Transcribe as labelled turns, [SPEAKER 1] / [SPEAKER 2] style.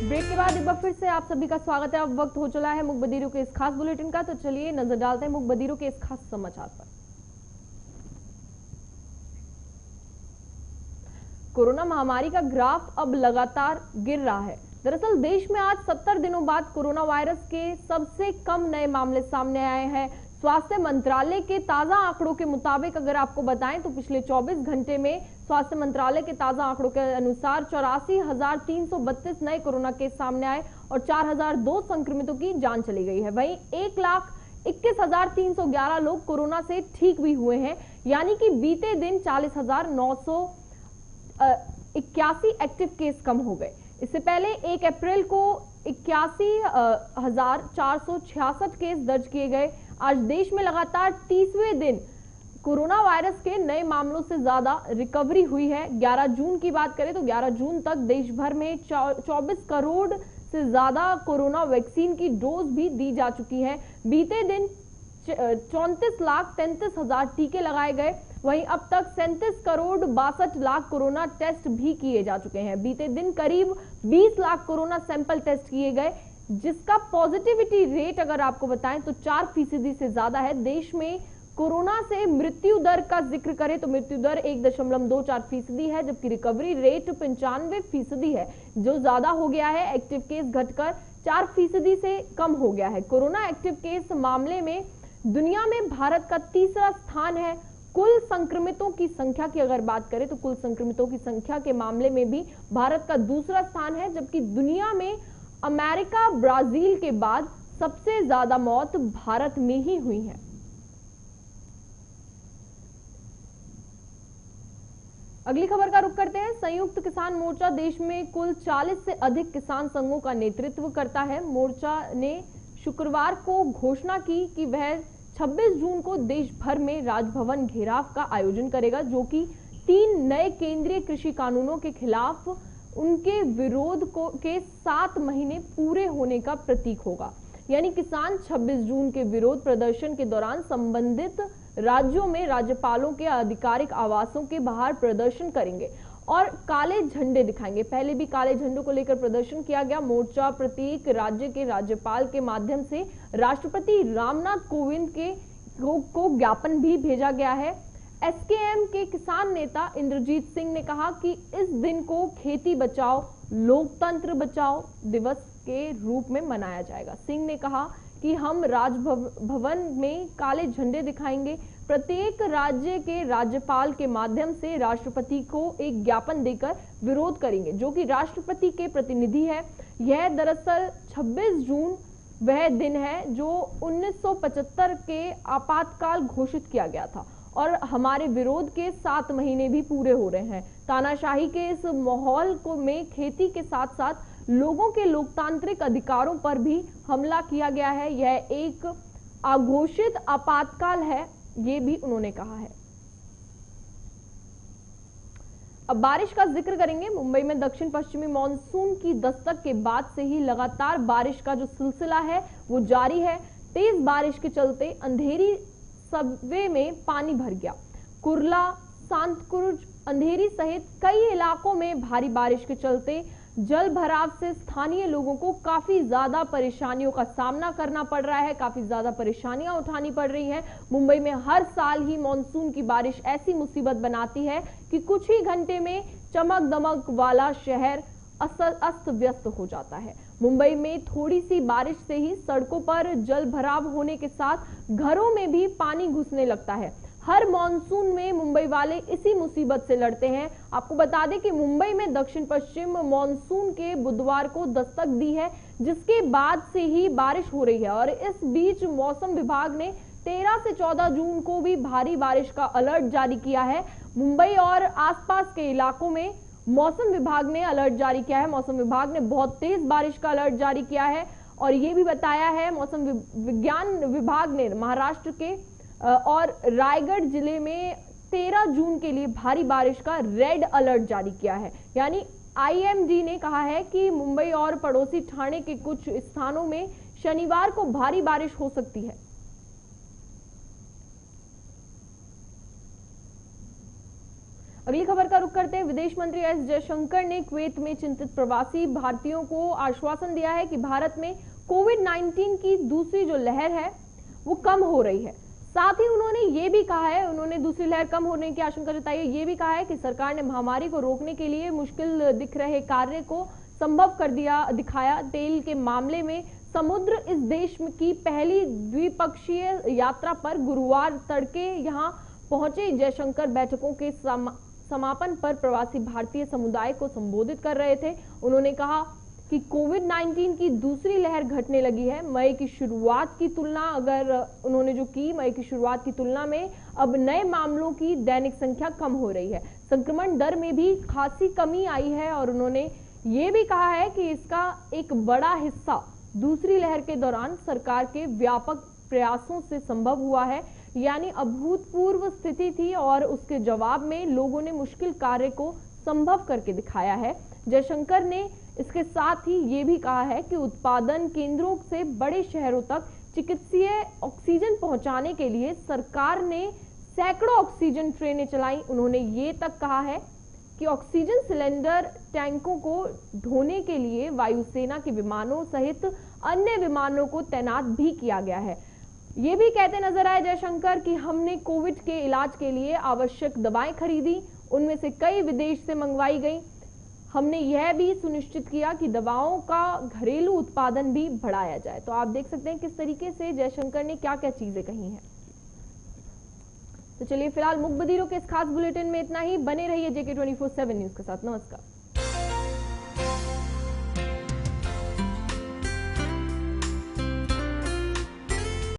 [SPEAKER 1] Break के बाद एक बार फिर से आप सभी का स्वागत है। अब वक्त हो चला है मुख बधिरों के इस खास बुलेटिन का, तो चलिए नजर डालते हैं मुख बधिरों के इस खास समाचार पर। कोरोना महामारी का ग्राफ अब लगातार गिर रहा है। दरअसल देश में आज 70 दिनों बाद कोरोना वायरस के सबसे कम नए मामले सामने आए हैं। स्वास्थ्य मंत्रालय के ताजा आंकड़ों के मुताबिक अगर आपको बताएं तो पिछले 24 घंटे में स्वास्थ्य मंत्रालय के ताजा आंकड़ों के अनुसार 84,332 नए कोरोना केस सामने आए और 4,002 संक्रमितों की जान चली गई है। वहीं 1,21,311 लोग कोरोना से ठीक भी हुए हैं, यानी कि बीते दिन 40,981 एक्टिव केस कम हो गए। इससे पहले 1 अप्रैल को 81,466 केस दर्ज किए गए। आज देश में लगातार 30वें दिन कोरोना वायरस के नए मामलों से ज्यादा रिकवरी हुई है। 11 जून की बात करें तो 11 जून तक देश भर में 24 करोड़ से ज्यादा कोरोना वैक्सीन की डोज भी दी जा चुकी है। बीते दिन 34,33,000 टीके लगाए गए। वहीं अब तक 37 करोड़ 62 लाख कोरोना टेस्ट भी किए जा चुके हैं। बीते दिन करीब 20 लाख कोरोना सैंपल टेस्ट किए गए, जिसका पॉजिटिविटी रेट अगर आपको बताएं तो 4% से ज्यादा है। देश में कोरोना से मृत्यु दर का जिक्र करें तो मृत्यु दर 1.24% है, जबकि रिकवरी रेट 95% है, जो ज्यादा हो गया है। एक्टिव केस घटकर 4% से कम हो गया है। कोरोना एक्टिव केस मामले में दुनिया में भारत का तीसरा स्थान है। कुल संक्रमितों की संख्या की अगर बात करें तो कुल संक्रमितों की संख्या के मामले में भी भारत का दूसरा स्थान है, जबकि दुनिया में अमेरिका, ब्राजील के बाद सबसे ज्यादा मौत भारत में ही हुई है। अगली खबर का रुख करते हैं। संयुक्त किसान मोर्चा देश में कुल 40 से अधिक किसान संघों का नेतृत्व करता है। मोर्चा ने शुक्रवार को घोषणा की कि वह 26 जून को देश भर में राजभवन घेराव का आयोजन करेगा, जो कि 3 नए केंद्रीय कृषि कानूनों के खिलाफ उनके विरोध के 7 महीने पूरे होने का प्रतीक होगा। यानी किसान 26 जून के विरोध प्रदर्शन के दौरान संबंधित राज्यों में राज्यपालों के आधिकारिक आवासों के बाहर प्रदर्शन करेंगे और काले झंडे दिखाएंगे। पहले भी काले झंडों को लेकर प्रदर्शन किया गया। मोर्चा प्रत्येक राज्य के राज्यपाल के माध्यम से राष्ट्रपति रामनाथ कोविंद को ज्ञापन भी भेजा गया है। एसकेएम के किसान नेता इंद्रजीत सिंह ने कहा कि इस दिन को खेती बचाओ लोकतंत्र बचाओ दिवस के रूप में मनाया जाएगा। सिंह ने कहा कि हम राजभवन में काले झंडे दिखाएंगे, प्रत्येक राज्य के राज्यपाल के माध्यम से राष्ट्रपति को एक ज्ञापन देकर विरोध करेंगे, जो कि राष्ट्रपति के प्रतिनिधि है। यह दरअसल 26 जून वह दिन है जो 1975 के आपातकाल घोषित किया गया था और हमारे विरोध के 7 महीने भी पूरे हो रहे हैं। तानाशाही के इस माहौल में खेती के साथ साथ लोगों के लोकतांत्रिक अधिकारों पर भी हमला किया गया है। यह एक अघोषित आपातकाल है, ये भी उन्होंने कहा है। अब बारिश का जिक्र करेंगे। मुंबई में दक्षिण पश्चिमी मानसून की दस्तक के बाद से ही लगातार बारिश का जो सिलसिला है वो जारी है। तेज बारिश के चलते अंधेरी सबवे में पानी भर गया। कुर्ला, सांतकुर्ज, अंधेरी सहित कई इलाकों में भारी बारिश के चलते जल भराव से स्थानीय लोगों को काफी ज्यादा परेशानियों का सामना करना पड़ रहा है, काफी ज्यादा परेशानियां उठानी पड़ रही हैं। मुंबई में हर साल ही मानसून की बारिश ऐसी मुसीबत बनाती है कि कुछ ही घंटे में चमक दमक वाला शहर अस्त व्यस्त हो जाता है। मुंबई में थोड़ी सी बारिश से ही सड़कों पर जल भराव होने के साथ घरों में भी पानी घुसने लगता है। हर मॉनसून में मुंबई वाले इसी मुसीबत से लड़ते हैं। आपको बता दें कि मुंबई में दक्षिण पश्चिम मॉनसून के बुधवार को दस्तक दी है, जिसके बाद से ही बारिश हो रही है और इस बीच मौसम विभाग ने 13 से 14 जून को भी भारी बारिश का अलर्ट जारी किया है। मुंबई और आसपास के इलाकों में मौसम विभाग ने अलर्ट जारी किया है। मौसम विभाग ने बहुत तेज बारिश का अलर्ट जारी किया है और ये भी बताया है मौसम विज्ञान विभाग ने महाराष्ट्र के और रायगढ़ जिले में 13 जून के लिए भारी बारिश का रेड अलर्ट जारी किया है। यानी आईएमडी ने कहा है कि मुंबई और पड़ोसी ठाणे के कुछ स्थानों में शनिवार को भारी बारिश हो सकती है। अगली खबर का रुख करते हैं। विदेश मंत्री एस जयशंकर ने कुवैत में चिंतित प्रवासी भारतीयों को आश्वासन दिया है कि भारत में कोविड-19 की दूसरी जो लहर है वो कम हो रही है। साथ ही उन्होंने ये भी कहा है, उन्होंने दूसरी लहर कम होने की आशंका जताई है। ये भी कहा है कि सरकार ने महामारी को रोकने के लिए मुश्किल दिख रहे कार्य को संभव कर दिखाया। तेल के मामले में समुद्र इस देश की पहली द्विपक्षीय यात्रा पर गुरुवार तड़के यहां पहुंचे जयशंकर बैठकों के समापन पर प्रवासी भारतीय समुदाय को संबोधित कर रहे थे। उन्होंने कहा कि कोविड-19 की दूसरी लहर घटने लगी है। मई की शुरुआत की शुरुआत की तुलना में अब नए मामलों की दैनिक संख्या कम हो रही है। संक्रमण दर में भी खासी कमी आई है और उन्होंने ये भी कहा है कि इसका एक बड़ा हिस्सा दूसरी लहर के दौरान सरकार के व्यापक प्रयासों से संभव हुआ है, यानी अभूतपूर्व स्थिति थी और उसके जवाब में लोगों ने मुश्किल कार्य को संभव करके दिखाया है। जयशंकर ने इसके साथ ही ये भी कहा है कि उत्पादन केंद्रों से बड़े शहरों तक चिकित्सीय ऑक्सीजन पहुंचाने के लिए सरकार ने सैकड़ों ऑक्सीजन ट्रेनें चलाई। उन्होंने ये तक कहा है कि ऑक्सीजन सिलेंडर टैंकों को ढोने के लिए वायुसेना के विमानों सहित अन्य विमानों को तैनात भी किया गया है। ये भी कहते नजर आए जयशंकर कि हमने कोविड के इलाज के लिए आवश्यक दवाएं खरीदी, उनमें से कई विदेश से मंगवाई गई। हमने यह भी सुनिश्चित किया कि दवाओं का घरेलू उत्पादन भी बढ़ाया जाए। तो आप देख सकते हैं किस तरीके से जयशंकर ने क्या क्या चीजें कही हैं। तो चलिए फिलहाल मुख्य बदीरों के इस खास बुलेटिन में इतना ही। बने रहिए JK24/7 न्यूज के साथ। नमस्कार।